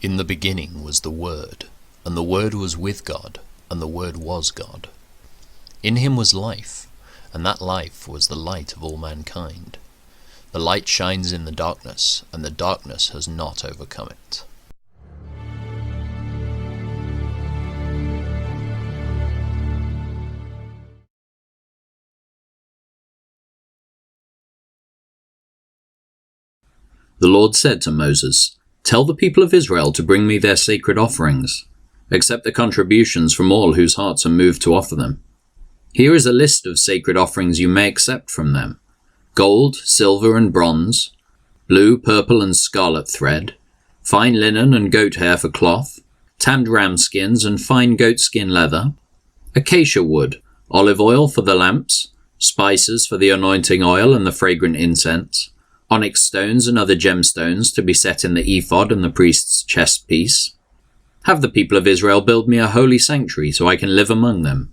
In the beginning was the Word, and the Word was with God, and the Word was God. In him was life, and that life was the light of all mankind. The light shines in the darkness, and the darkness has not overcome it. The Lord said to Moses, "Tell the people of Israel to bring me their sacred offerings. Accept the contributions from all whose hearts are moved to offer them. Here is a list of sacred offerings you may accept from them: gold, silver, and bronze, blue, purple, and scarlet thread, fine linen and goat hair for cloth, tanned ram skins and fine goat skin leather, acacia wood, olive oil for the lamps, spices for the anointing oil and the fragrant incense, onyx stones and other gemstones to be set in the ephod and the priest's chest piece. Have the people of Israel build me a holy sanctuary so I can live among them.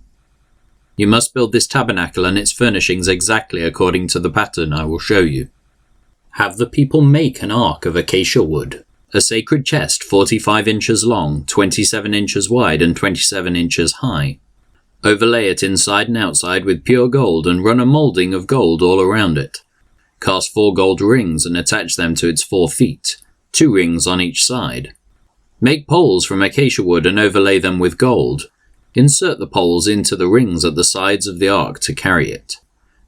You must build this tabernacle and its furnishings exactly according to the pattern I will show you. Have the people make an ark of acacia wood, a sacred chest 45 inches long, 27 inches wide, and 27 inches high. Overlay it inside and outside with pure gold and run a molding of gold all around it. Cast 4 gold rings and attach them to its 4 feet, 2 rings on each side. Make poles from acacia wood and overlay them with gold. Insert the poles into the rings at the sides of the ark to carry it.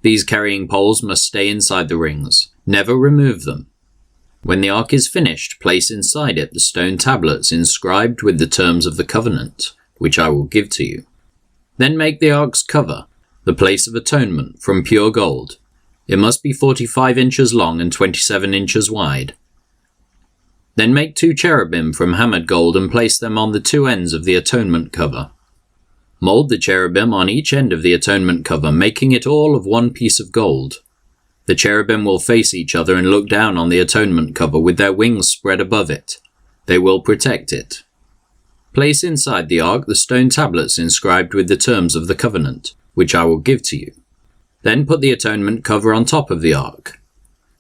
These carrying poles must stay inside the rings. Never remove them. When the ark is finished, place inside it the stone tablets inscribed with the terms of the covenant, which I will give to you. Then make the ark's cover, the place of atonement, from pure gold. It must be 45 inches long and 27 inches wide. Then make 2 cherubim from hammered gold and place them on the 2 ends of the atonement cover. Mold the cherubim on each end of the atonement cover, making it all of one piece of gold. The cherubim will face each other and look down on the atonement cover with their wings spread above it. They will protect it. Place inside the ark the stone tablets inscribed with the terms of the covenant, which I will give to you. Then put the atonement cover on top of the ark.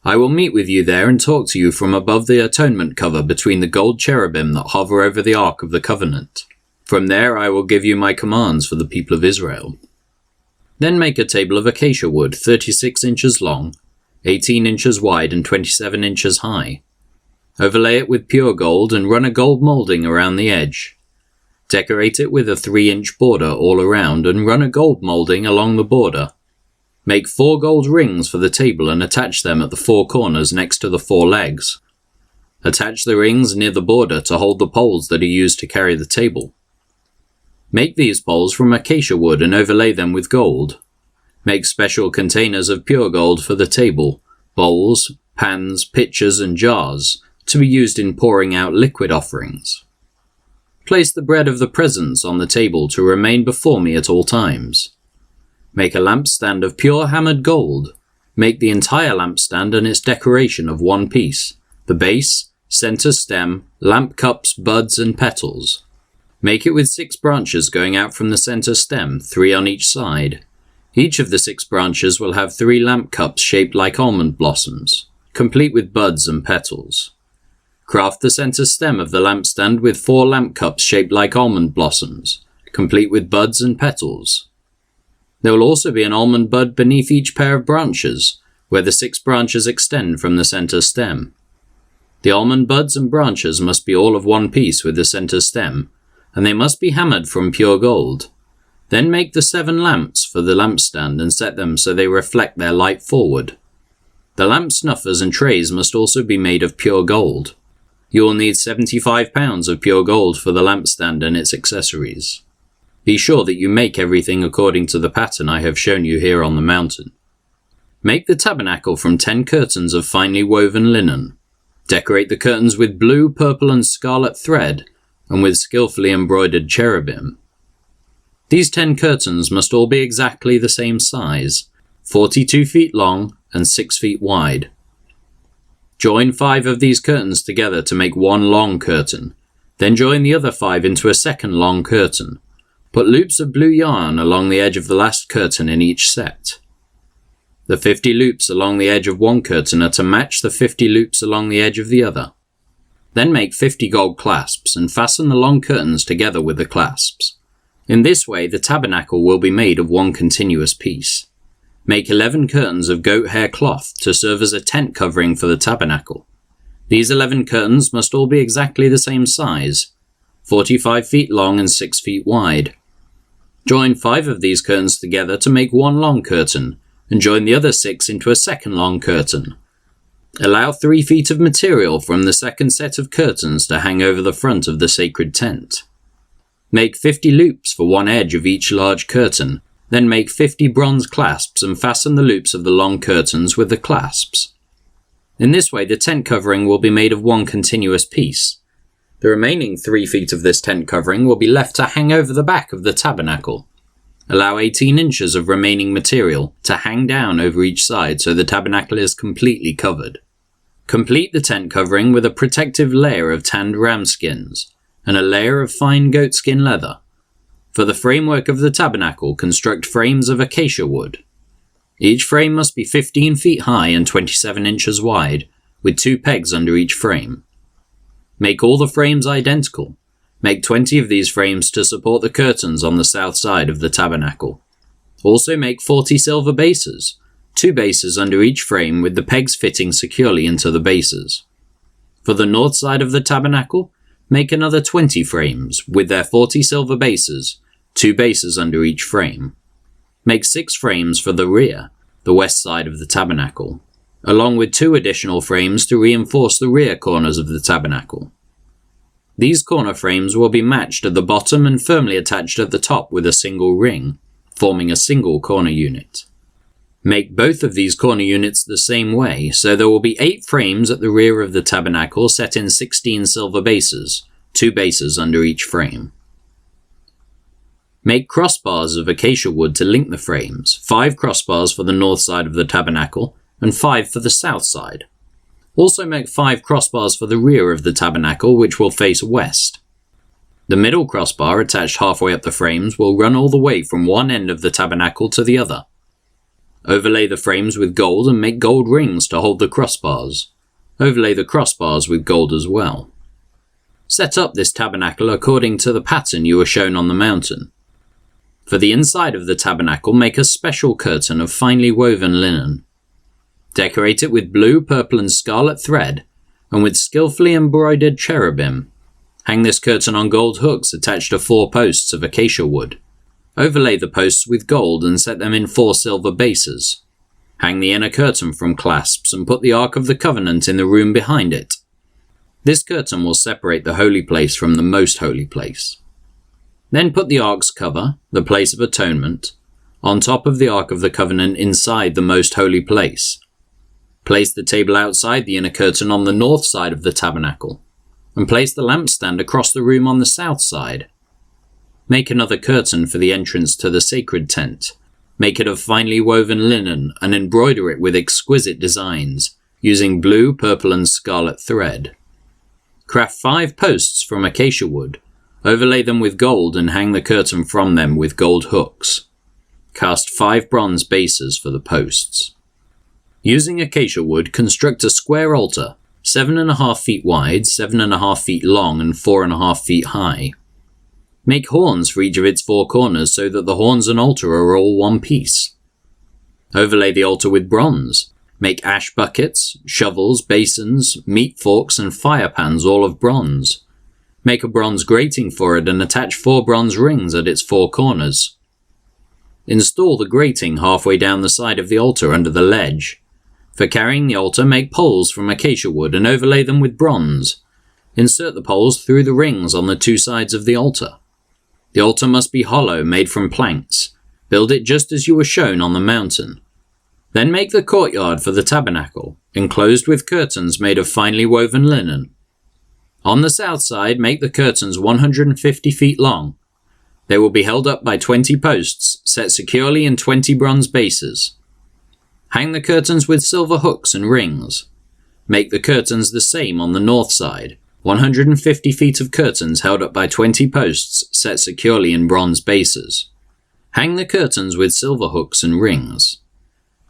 I will meet with you there and talk to you from above the atonement cover between the gold cherubim that hover over the ark of the covenant. From there I will give you my commands for the people of Israel. Then make a table of acacia wood 36 inches long, 18 inches wide, and 27 inches high. Overlay it with pure gold and run a gold molding around the edge. Decorate it with a 3-inch border all around and run a gold molding along the border. Make 4 gold rings for the table and attach them at the 4 corners next to the 4 legs. Attach the rings near the border to hold the poles that are used to carry the table. Make these poles from acacia wood and overlay them with gold. Make special containers of pure gold for the table, bowls, pans, pitchers, and jars, to be used in pouring out liquid offerings. Place the bread of the presence on the table to remain before me at all times. Make a lampstand of pure hammered gold. Make the entire lampstand and its decoration of one piece: the base, center stem, lamp cups, buds, and petals. Make it with 6 branches going out from the center stem, 3 on each side. Each of the 6 branches will have 3 lamp cups shaped like almond blossoms, complete with buds and petals. Craft the center stem of the lampstand with 4 lamp cups shaped like almond blossoms, complete with buds and petals. There will also be an almond bud beneath each pair of branches, where the 6 branches extend from the center stem. The almond buds and branches must be all of one piece with the center stem, and they must be hammered from pure gold. Then make the 7 lamps for the lampstand and set them so they reflect their light forward. The lamp snuffers and trays must also be made of pure gold. You will need 75 pounds of pure gold for the lampstand and its accessories. Be sure that you make everything according to the pattern I have shown you here on the mountain. Make the tabernacle from 10 curtains of finely woven linen. Decorate the curtains with blue, purple, and scarlet thread, and with skillfully embroidered cherubim. These 10 curtains must all be exactly the same size, 42 feet long and 6 feet wide. Join 5 of these curtains together to make one long curtain, then join the other 5 into a second long curtain. Put loops of blue yarn along the edge of the last curtain in each set. The 50 loops along the edge of one curtain are to match the 50 loops along the edge of the other. Then make 50 gold clasps and fasten the long curtains together with the clasps. In this way, the tabernacle will be made of one continuous piece. Make 11 curtains of goat hair cloth to serve as a tent covering for the tabernacle. These 11 curtains must all be exactly the same size, 45 feet long and 6 feet wide. Join 5 of these curtains together to make one long curtain, and join the other 6 into a second long curtain. Allow 3 feet of material from the second set of curtains to hang over the front of the sacred tent. Make 50 loops for one edge of each large curtain, then make 50 bronze clasps and fasten the loops of the long curtains with the clasps. In this way, the tent covering will be made of one continuous piece. The remaining 3 feet of this tent covering will be left to hang over the back of the tabernacle. Allow 18 inches of remaining material to hang down over each side so the tabernacle is completely covered. Complete the tent covering with a protective layer of tanned ram skins and a layer of fine goat skin leather. For the framework of the tabernacle, construct frames of acacia wood. Each frame must be 15 feet high and 27 inches wide, with 2 pegs under each frame. Make all the frames identical. Make 20 of these frames to support the curtains on the south side of the tabernacle. Also make 40 silver bases, 2 bases under each frame with the pegs fitting securely into the bases. For the north side of the tabernacle, make another 20 frames with their 40 silver bases, 2 bases under each frame. Make 6 frames for the rear, the west side of the tabernacle, along with 2 additional frames to reinforce the rear corners of the tabernacle. These corner frames will be matched at the bottom and firmly attached at the top with a single ring, forming a single corner unit. Make both of these corner units the same way, so there will be 8 frames at the rear of the tabernacle set in 16 silver bases, 2 bases under each frame. Make crossbars of acacia wood to link the frames, 5 crossbars for the north side of the tabernacle and 5 for the south side. Also make 5 crossbars for the rear of the tabernacle, which will face west. The middle crossbar attached halfway up the frames will run all the way from one end of the tabernacle to the other. Overlay the frames with gold and make gold rings to hold the crossbars. Overlay the crossbars with gold as well. Set up this tabernacle according to the pattern you were shown on the mountain. For the inside of the tabernacle, make a special curtain of finely woven linen. Decorate it with blue, purple and scarlet thread, and with skillfully embroidered cherubim. Hang this curtain on gold hooks attached to 4 posts of acacia wood. Overlay the posts with gold and set them in 4 silver bases. Hang the inner curtain from clasps and put the Ark of the Covenant in the room behind it. This curtain will separate the holy place from the most holy place. Then put the Ark's cover, the place of atonement, on top of the Ark of the Covenant inside the most holy place. Place the table outside the inner curtain on the north side of the tabernacle, and place the lampstand across the room on the south side. Make another curtain for the entrance to the sacred tent. Make it of finely woven linen and embroider it with exquisite designs, using blue, purple and scarlet thread. Craft 5 posts from acacia wood, overlay them with gold and hang the curtain from them with gold hooks. Cast 5 bronze bases for the posts. Using acacia wood, construct a square altar, 7.5 feet wide, 7.5 feet long and 4.5 feet high. Make horns for each of its 4 corners so that the horns and altar are all one piece. Overlay the altar with bronze. Make ash buckets, shovels, basins, meat forks and fire pans all of bronze. Make a bronze grating for it and attach 4 bronze rings at its 4 corners. Install the grating halfway down the side of the altar under the ledge. For carrying the altar, make poles from acacia wood and overlay them with bronze. Insert the poles through the rings on the 2 sides of the altar. The altar must be hollow, made from planks. Build it just as you were shown on the mountain. Then make the courtyard for the tabernacle, enclosed with curtains made of finely woven linen. On the south side, make the curtains 150 feet long. They will be held up by 20 posts, set securely in 20 bronze bases. Hang the curtains with silver hooks and rings. Make the curtains the same on the north side, 150 feet of curtains held up by 20 posts, set securely in bronze bases. Hang the curtains with silver hooks and rings.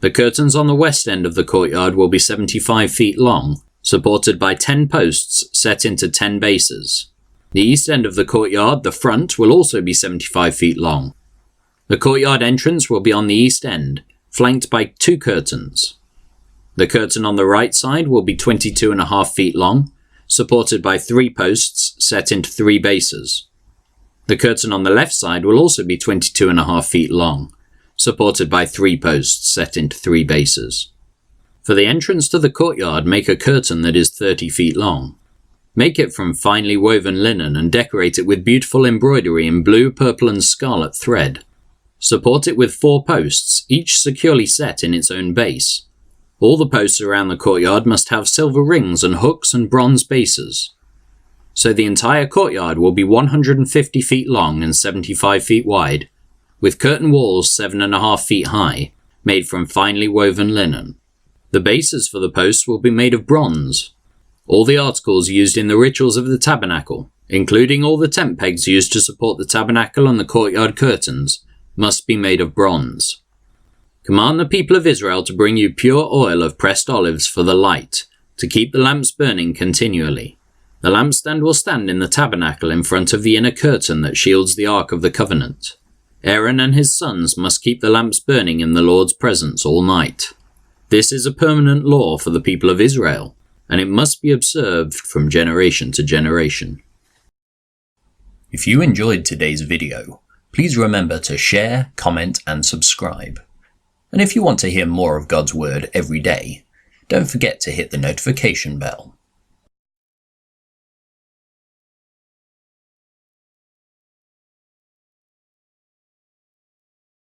The curtains on the west end of the courtyard will be 75 feet long, supported by 10 posts set into 10 bases. The east end of the courtyard, the front, will also be 75 feet long. The courtyard entrance will be on the east end, flanked by 2 curtains. The curtain on the right side will be 22.5 feet long, supported by 3 posts set into 3 bases. The curtain on the left side will also be 22.5 feet long, supported by 3 posts set into 3 bases. For the entrance to the courtyard, make a curtain that is 30 feet long. Make it from finely woven linen and decorate it with beautiful embroidery in blue, purple and scarlet thread. Support it with 4 posts, each securely set in its own base. All the posts around the courtyard must have silver rings and hooks and bronze bases. So the entire courtyard will be 150 feet long and 75 feet wide, with curtain walls 7.5 feet high, made from finely woven linen. The bases for the posts will be made of bronze. All the articles used in the rituals of the tabernacle, including all the tent pegs used to support the tabernacle and the courtyard curtains, must be made of bronze. Command the people of Israel to bring you pure oil of pressed olives for the light, to keep the lamps burning continually. The lampstand will stand in the tabernacle in front of the inner curtain that shields the Ark of the Covenant. Aaron and his sons must keep the lamps burning in the Lord's presence all night. This is a permanent law for the people of Israel, and it must be observed from generation to generation. If you enjoyed today's video, please remember to share, comment and subscribe. And if you want to hear more of God's Word every day, don't forget to hit the notification bell.